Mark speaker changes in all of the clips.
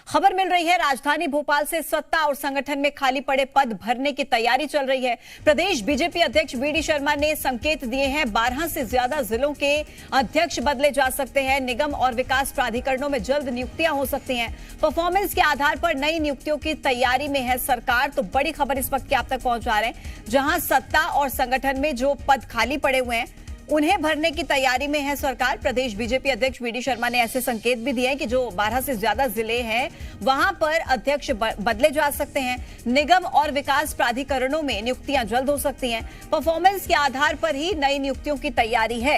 Speaker 1: खबर मिल रही है राजधानी भोपाल से सत्ता और संगठन में खाली पड़े पद भरने की तैयारी चल रही है। प्रदेश बीजेपी अध्यक्ष वीडी शर्मा ने संकेत दिए हैं 12 से ज्यादा जिलों के अध्यक्ष बदले जा सकते हैं। निगम और विकास प्राधिकरणों में जल्द नियुक्तियां हो सकती हैं। परफॉर्मेंस के आधार पर नई नियुक्तियों की तैयारी में है सरकार। तो बड़ी खबर इस वक्त आप तक पहुंचा रहे हैं, जहां सत्ता और संगठन में जो पद खाली पड़े हुए हैं उन्हें भरने की तैयारी में है सरकार। प्रदेश बीजेपी अध्यक्ष वीडी शर्मा ने ऐसे संकेत भी दिए हैं कि जो 12 से ज्यादा जिले हैं वहां पर अध्यक्ष बदले जा सकते हैं। निगम और विकास प्राधिकरणों में नियुक्तियां जल्द हो सकती हैं। परफॉर्मेंस के आधार पर ही नई नियुक्तियों की तैयारी है।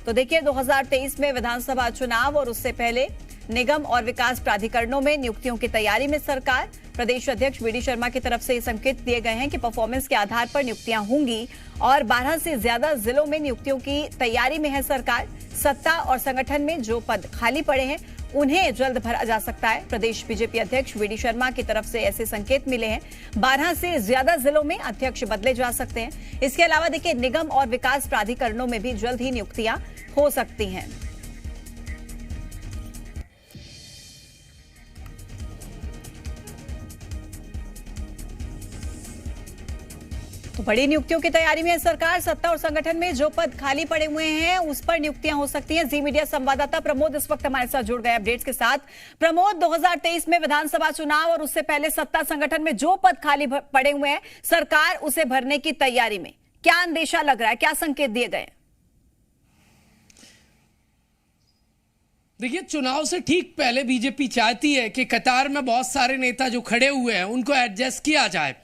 Speaker 1: तो देखिए 2023 में विधानसभा चुनाव और उससे पहले निगम और विकास प्राधिकरणों में नियुक्तियों की तैयारी में सरकार। प्रदेश अध्यक्ष वीडी शर्मा की तरफ से ये संकेत दिए गए हैं कि परफॉर्मेंस के आधार पर नियुक्तियां होंगी और 12 से ज्यादा जिलों में नियुक्तियों की तैयारी में है सरकार। सत्ता और संगठन में जो पद खाली पड़े हैं उन्हें जल्द भरा जा सकता है। प्रदेश बीजेपी अध्यक्ष वीडी शर्मा की तरफ से ऐसे संकेत मिले हैं। 12 से ज्यादा जिलों में अध्यक्ष बदले जा सकते हैं। इसके अलावा देखिए निगम और विकास प्राधिकरणों में भी जल्द ही नियुक्तियां हो सकती हैं। तो बड़ी नियुक्तियों की तैयारी में है सरकार। सत्ता और संगठन में जो पद खाली पड़े हुए हैं उस पर नियुक्तियां हो सकती हैं। जी मीडिया संवाददाता प्रमोद इस वक्त हमारे साथ जुड़ गए अपडेट्स के साथ। प्रमोद, 2023 में विधानसभा चुनाव और उससे पहले सत्ता संगठन में जो पद खाली पड़े हुए हैं सरकार उसे भरने की तैयारी में, क्या अंदेशा लग रहा है, क्या संकेत दिए गए?
Speaker 2: देखिए, चुनाव से ठीक पहले बीजेपी चाहती है कि कतार में बहुत सारे नेता जो खड़े हुए हैं उनको एडजस्ट किया जाए,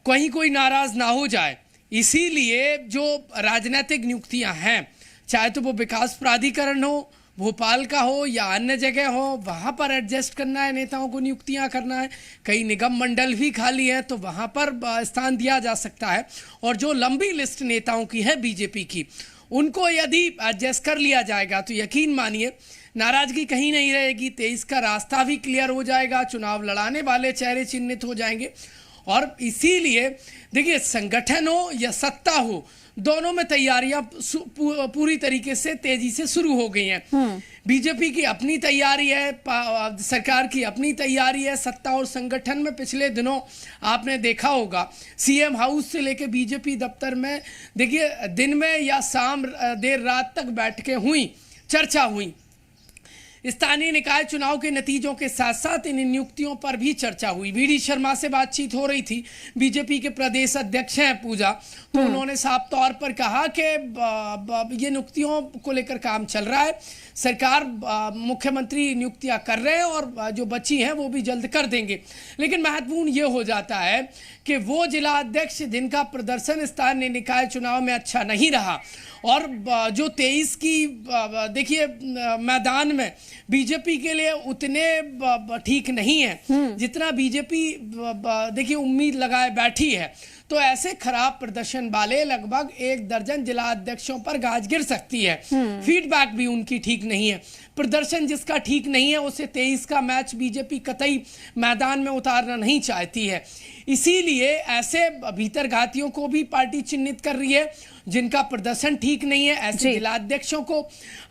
Speaker 2: कहीं कोई नाराज ना हो जाए। इसीलिए जो राजनीतिक नियुक्तियां हैं, चाहे तो वो विकास प्राधिकरण हो, भोपाल का हो या अन्य जगह हो, वहां पर एडजस्ट करना है, नेताओं को नियुक्तियां करना है। कई निगम मंडल भी खाली है तो वहां पर स्थान दिया जा सकता है। और जो लंबी लिस्ट नेताओं की है बीजेपी की, उनको यदि एडजस्ट कर लिया जाएगा तो यकीन मानिए नाराजगी कहीं नहीं रहेगी। 23 का रास्ता भी क्लियर हो जाएगा, चुनाव लड़ाने वाले चेहरे चिन्हित हो जाएंगे। और इसीलिए देखिए, संगठन हो या सत्ता हो, दोनों में तैयारियां पूरी तरीके से तेजी से शुरू हो गई हैं। बीजेपी की अपनी तैयारी है, सरकार की अपनी तैयारी है। सत्ता और संगठन में पिछले दिनों आपने देखा होगा सीएम हाउस से लेकर बीजेपी दफ्तर में, देखिए दिन में या शाम देर रात तक बैठकें हुई, चर्चा हुई। स्थानीय निकाय चुनाव के नतीजों के साथ साथ इन नियुक्तियों पर भी चर्चा हुई। वीडी शर्मा से बातचीत हो रही थी, बीजेपी के प्रदेश अध्यक्ष हैं पूजा, तो उन्होंने साफ तौर पर कहा कि ये नियुक्तियों को लेकर काम चल रहा है, सरकार मुख्यमंत्री नियुक्तियां कर रहे हैं और जो बची हैं वो भी जल्द कर देंगे। लेकिन महत्वपूर्ण ये हो जाता है कि वो जिला अध्यक्ष जिनका प्रदर्शन स्थानीय निकाय चुनाव में अच्छा नहीं रहा और जो 23 की देखिए मैदान में बीजेपी के लिए उतने ठीक नहीं है जितना बीजेपी देखिए उम्मीद लगाए बैठी है। तो ऐसे खराब प्रदर्शन वाले लगभग 1 दर्जन जिला अध्यक्षों पर गाज गिर सकती है। फीडबैक भी उनकी ठीक नहीं है। प्रदर्शन जिसका ठीक नहीं है उसे 23 का मैच बीजेपी कतई मैदान में उतारना नहीं चाहती है। इसीलिए ऐसे भीतरघातियों को भी पार्टी चिन्हित कर रही है जिनका प्रदर्शन ठीक नहीं है। ऐसे जिला अध्यक्षों को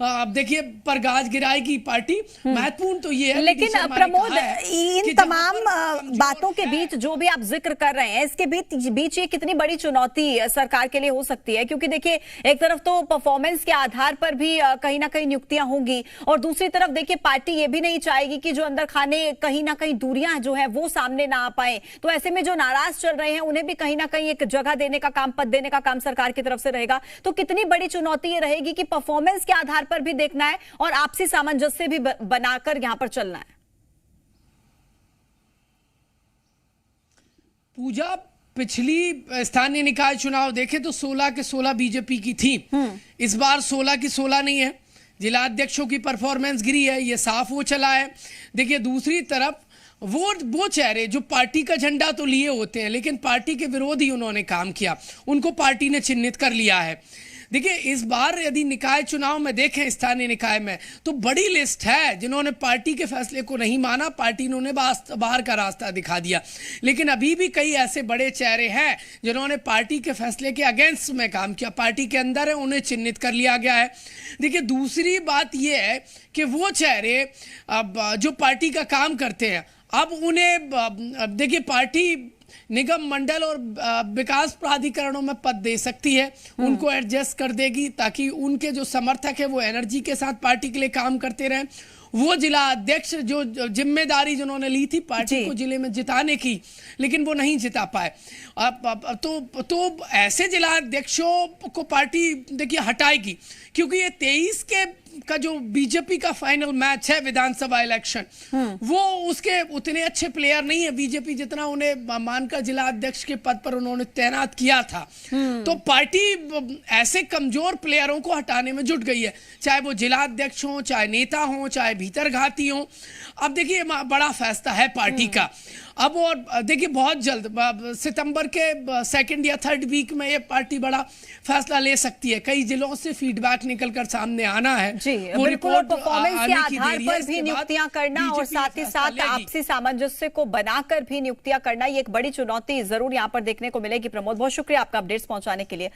Speaker 2: अब देखिए पर गाज गिराएगी पार्टी। महत्वपूर्ण तो ये है।
Speaker 1: लेकिन प्रमोद, इन तमाम बातों के बीच जो भी आप जिक्र कर रहे हैं, इसके बीच ये कितनी बड़ी चुनौती सरकार के लिए हो सकती है? क्योंकि देखिए एक तरफ तो परफॉर्मेंस के आधार पर भी कहीं ना कहीं नियुक्तियां होंगी और दूसरी तरफ देखिए पार्टी ये भी नहीं चाहेगी कि जो अंदर खाने कहीं ना कहीं दूरियां जो है वो सामने ना आ पाए। तो ऐसे में जो नाराज चल रहे हैं उन्हें भी कहीं ना कहीं एक जगह देने का काम, पद देने का काम सरकार की तरफ से रहेगा। तो कितनी बड़ी चुनौती ये रहेगी कि परफॉर्मेंस के आधार पर भी देखना है और आपसी सामंजस्य भी बनाकर यहां पर चलना है।
Speaker 2: पूजा, पिछली स्थानीय निकाय चुनाव देखे तो 16 के 16 बीजेपी की थी। इस बार 16 की 16 नहीं है। जिला अध्यक्षों की परफॉर्मेंस गिरी है, ये साफ हो चला है। देखिए दूसरी तरफ वो चेहरे जो पार्टी का झंडा तो लिए होते हैं लेकिन पार्टी के विरोधी उन्होंने काम किया, उनको पार्टी ने चिन्हित कर लिया है। देखिए इस बार यदि निकाय चुनाव में देखें स्थानीय निकाय में तो बड़ी लिस्ट है जिन्होंने पार्टी के फैसले को नहीं माना, पार्टी ने उन्हें बाहर का रास्ता दिखा दिया। लेकिन अभी भी कई ऐसे बड़े चेहरे हैं जिन्होंने पार्टी के फैसले के अगेंस्ट में काम किया, पार्टी के अंदर है, उन्हें चिन्हित कर लिया गया है। देखिए दूसरी बात यह है कि वो चेहरे अब जो पार्टी का काम करते हैं, अब उन्हें देखिए पार्टी निगम मंडल और विकास प्राधिकरणों में पद दे सकती है, उनको एडजस्ट कर देगी ताकि उनके जो समर्थक है वो एनर्जी के साथ पार्टी के लिए काम करते रहें। वो जिला अध्यक्ष जो जिम्मेदारी जिन्होंने ली थी पार्टी को जिले में जिताने की, लेकिन वो नहीं जिता पाए। तो ऐसे जिला अध्यक्षों को पार्टी देखिए हटाएगी, क्योंकि ये 23 का जो बीजेपी का फाइनल मैच है विधानसभा इलेक्शन, वो उसके उतने अच्छे प्लेयर नहीं है बीजेपी जितना उन्हें मानकर जिला अध्यक्ष के पद पर उन्होंने तैनात किया था। तो पार्टी ऐसे कमजोर प्लेयरों को हटाने में जुट गई है, चाहे वो जिला अध्यक्ष हो, चाहे नेता हो, चाहे भीतरघाती हो। अब देखिए बड़ा फैसला है पार्टी का अब, और देखिए बहुत जल्द सितंबर के सेकंड या थर्ड वीक में ये पार्टी बड़ा फैसला ले सकती है। कई जिलों से फीडबैक निकलकर सामने आना है,
Speaker 1: जी बिल्कुल, परफॉर्मेंस के आधार पर भी नियुक्तियां करना और साथ ही साथ आपसी सामंजस्य को बनाकर भी नियुक्तियां करना, ये एक बड़ी चुनौती जरूर यहां पर देखने को मिलेगी। प्रमोद, बहुत शुक्रिया आपका अपडेट्स पहुंचाने के लिए।